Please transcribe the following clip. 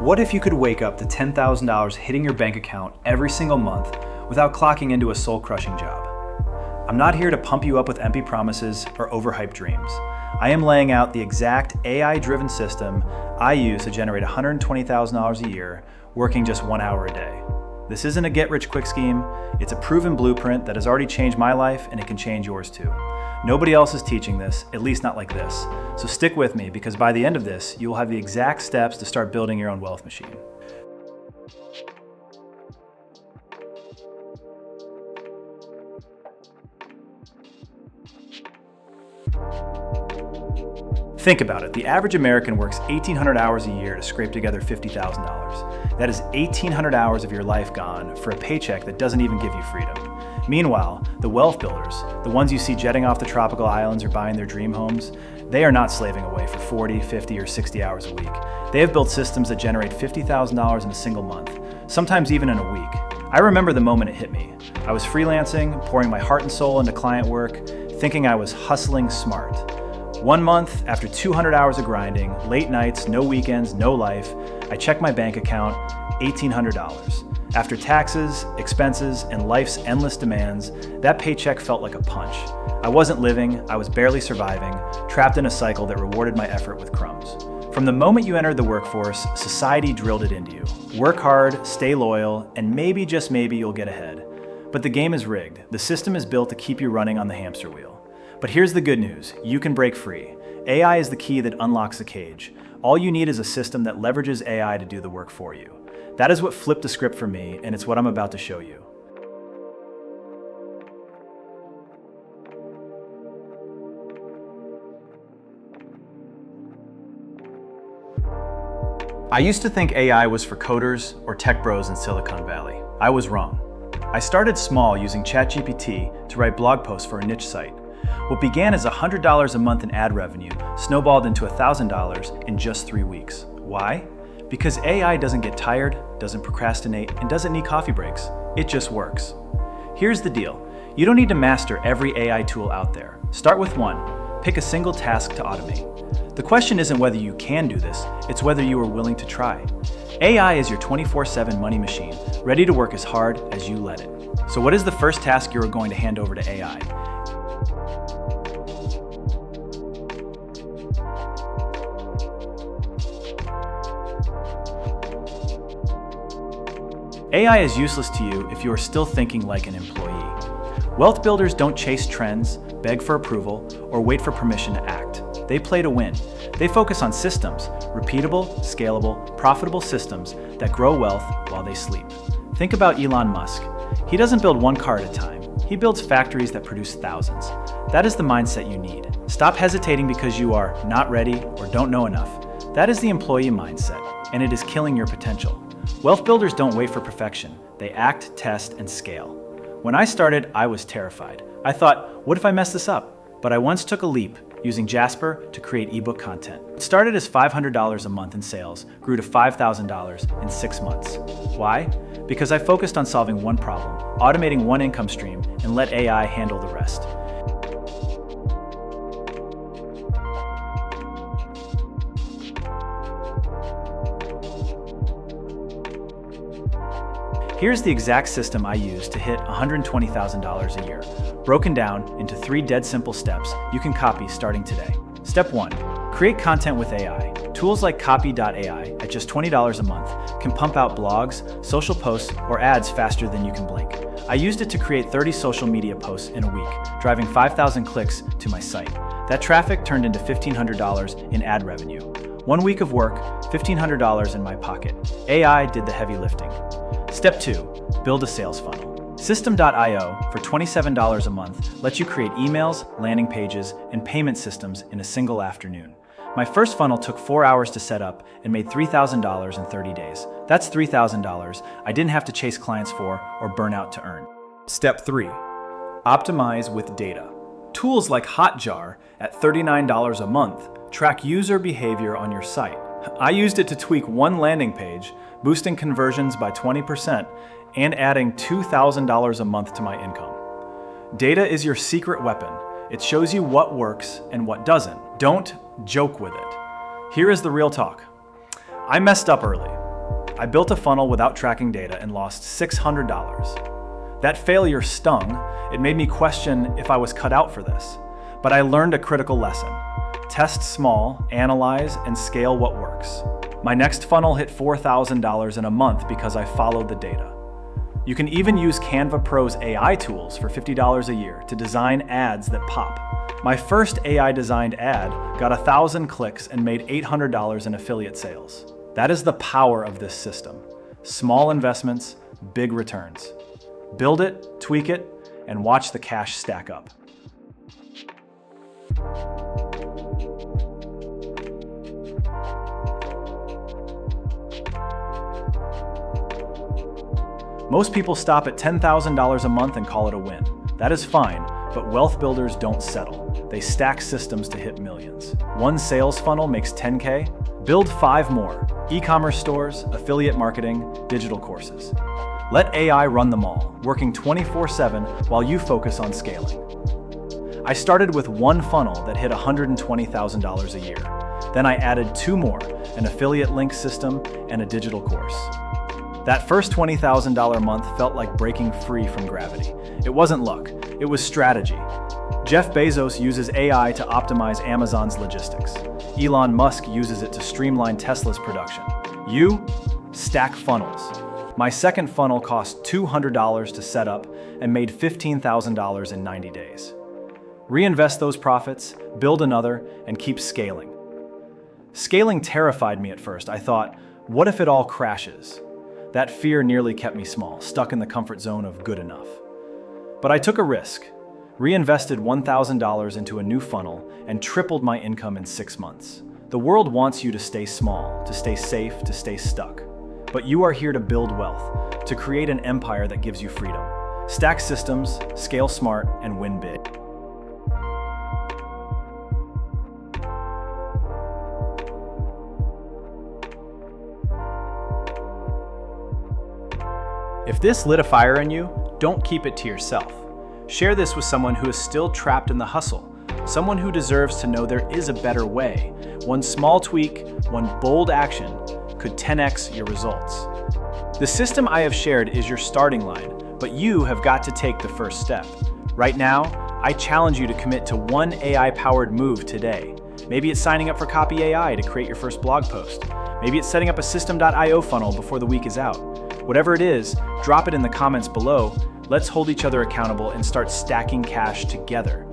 What if you could wake up to $10,000 hitting your bank account every single month without clocking into a soul-crushing job? I'm not here to pump you up with empty promises or overhyped dreams. I am laying out the exact AI-driven system I use to generate $120,000 a year, working just 1 hour a day. This isn't a get-rich-quick scheme. It's a proven blueprint that has already changed my life, and it can change yours too. Nobody else is teaching this, at least not like this. So stick with me, because by the end of this, you will have the exact steps to start building your own wealth machine. Think about it. The average American works 1,800 hours a year to scrape together $50,000. That is 1,800 hours of your life gone for a paycheck that doesn't even give you freedom. Meanwhile, the wealth builders, the ones you see jetting off the tropical islands or buying their dream homes, they are not slaving away for 40, 50, or 60 hours a week. They have built systems that generate $50,000 in a single month, sometimes even in a week. I remember the moment it hit me. I was freelancing, pouring my heart and soul into client work, thinking I was hustling smart. 1 month, after 200 hours of grinding, late nights, no weekends, no life, I checked my bank account, $1,800. After taxes, expenses, and life's endless demands, that paycheck felt like a punch. I wasn't living, I was barely surviving, trapped in a cycle that rewarded my effort with crumbs. From the moment you entered the workforce, society drilled it into you. Work hard, stay loyal, and maybe, just maybe, you'll get ahead. But the game is rigged. The system is built to keep you running on the hamster wheel. But here's the good news, you can break free. AI is the key that unlocks the cage. All you need is a system that leverages AI to do the work for you. That is what flipped the script for me, and it's what I'm about to show you. I used to think AI was for coders or tech bros in Silicon Valley. I was wrong. I started small using ChatGPT to write blog posts for a niche site. What began as $100 a month in ad revenue snowballed into $1,000 in just 3 weeks. Why? Because AI doesn't get tired, doesn't procrastinate, and doesn't need coffee breaks. It just works. Here's the deal. You don't need to master every AI tool out there. Start with one. Pick a single task to automate. The question isn't whether you can do this, it's whether you are willing to try. AI is your 24/7 money machine, ready to work as hard as you let it. So what is the first task you are going to hand over to AI? AI is useless to you if you are still thinking like an employee. Wealth builders don't chase trends, beg for approval, or wait for permission to act. They play to win. They focus on systems, repeatable, scalable, profitable systems that grow wealth while they sleep. Think about Elon Musk. He doesn't build one car at a time. He builds factories that produce thousands. That is the mindset you need. Stop hesitating because you are not ready or don't know enough. That is the employee mindset, and it is killing your potential. Wealth builders don't wait for perfection. They act, test, and scale. When I started, I was terrified. I thought, what if I mess this up? But I once took a leap, using Jasper to create ebook content. It started as $500 a month in sales, grew to $5,000 in 6 months. Why? Because I focused on solving one problem, automating one income stream, and let AI handle the rest. Here's the exact system I use to hit $120,000 a year, broken down into 3 dead simple steps you can copy starting today. Step 1. Create content with AI. Tools like Copy.ai at just $20 a month can pump out blogs, social posts, or ads faster than you can blink. I used it to create 30 social media posts in a week, driving 5,000 clicks to my site. That traffic turned into $1,500 in ad revenue. 1 week of work, $1,500 in my pocket. AI did the heavy lifting. Step 2. Build a sales funnel. System.io for $27 a month lets you create emails, landing pages, and payment systems in a single afternoon. My first funnel took 4 hours to set up and made $3,000 in 30 days. That's $3,000 I didn't have to chase clients for or burn out to earn. Step 3. Optimize with data. Tools like Hotjar at $39 a month track user behavior on your site. I used it to tweak one landing page, boosting conversions by 20% and adding $2,000 a month to my income. Data is your secret weapon. It shows you what works and what doesn't. Don't joke with it. Here is the real talk. I messed up early. I built a funnel without tracking data and lost $600. That failure stung. It made me question if I was cut out for this. But I learned a critical lesson. Test small, analyze, and scale what works. My next funnel hit $4,000 in a month because I followed the data. You can even use Canva Pro's AI tools for $50 a year to design ads that pop. My first AI-designed ad got 1,000 clicks and made $800 in affiliate sales. That is the power of this system. Small investments, big returns. Build it, tweak it, and watch the cash stack up. Most people stop at $10,000 a month and call it a win. That is fine, but wealth builders don't settle. They stack systems to hit millions. One sales funnel makes 10K. Build 5 more: e-commerce stores, affiliate marketing, digital courses. Let AI run them all, working 24/7 while you focus on scaling. I started with one funnel that hit $120,000 a year. Then I added 2 more, an affiliate link system and a digital course. That first $20,000 a month felt like breaking free from gravity. It wasn't luck, it was strategy. Jeff Bezos uses AI to optimize Amazon's logistics. Elon Musk uses it to streamline Tesla's production. You stack funnels. My second funnel cost $200 to set up and made $15,000 in 90 days. Reinvest those profits, build another, and keep scaling. Scaling terrified me at first. I thought, what if it all crashes? That fear nearly kept me small, stuck in the comfort zone of good enough. But I took a risk, reinvested $1,000 into a new funnel, and tripled my income in 6 months. The world wants you to stay small, to stay safe, to stay stuck. But you are here to build wealth, to create an empire that gives you freedom. Stack systems, scale smart, and win big. If this lit a fire in you, don't keep it to yourself. Share this with someone who is still trapped in the hustle, someone who deserves to know there is a better way. One small tweak, one bold action could 10x your results. The system I have shared is your starting line, but you have got to take the first step. Right now, I challenge you to commit to one AI-powered move today. Maybe it's signing up for Copy AI to create your first blog post. Maybe it's setting up a System.io funnel before the week is out. Whatever it is, drop it in the comments below. Let's hold each other accountable and start stacking cash together.